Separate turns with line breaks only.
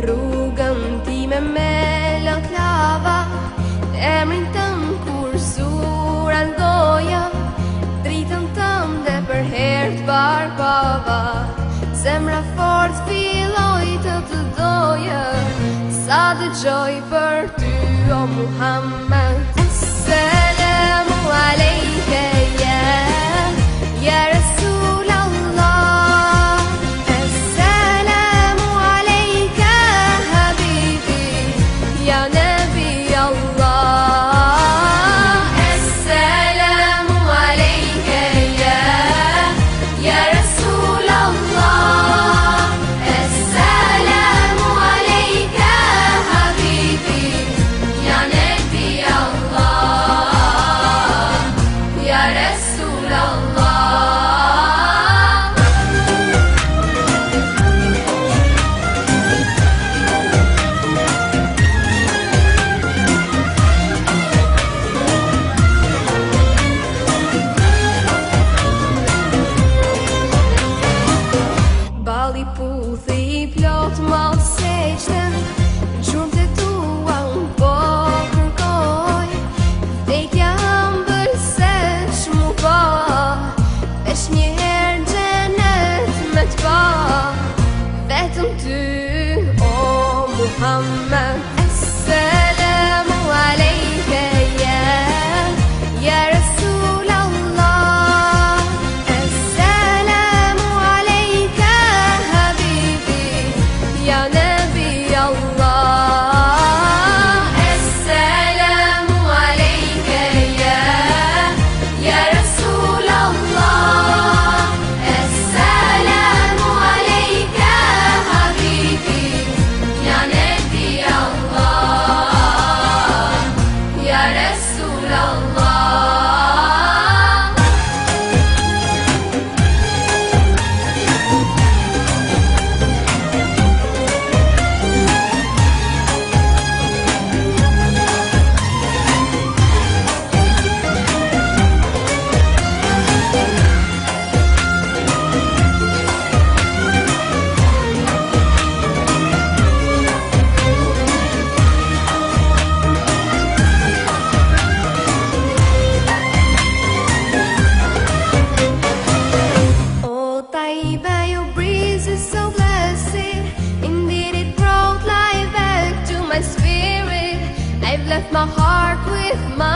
Rrugën time me lën klava, emrin tëm kur sura ndoja, dritën tëm dhe për herë t'barbava. Zemra fort filloj të doja, sa dëgjoj për ty o Muhammed. Assalamu alejke ya Rasulallah. Assalamu alejke habibi ya Nabi Allah. Assalamu alejke ya Rasulallah. Assalamu alejke habibi ya Nabi Allah, ya Rasulallah. Bali puthi plot mal seqten, gjurmë të tua unë po kërkoj. Vdekja ëmbël se shmu po, veç njëherë gjenet me t'pa. Vetëm ty o Muhammed. Assalamu alejke ya Rasulallah. Assalamu alejke habibi ya Nabi Allah. Assalamu alejke ya Rasulallah. Assalamu alejke habibi ya Nabi Allah, ya Rasulallah. Oh Taiba, your breeze is so blessed. Indeed it brought life back to my spirit. I've left my heart with my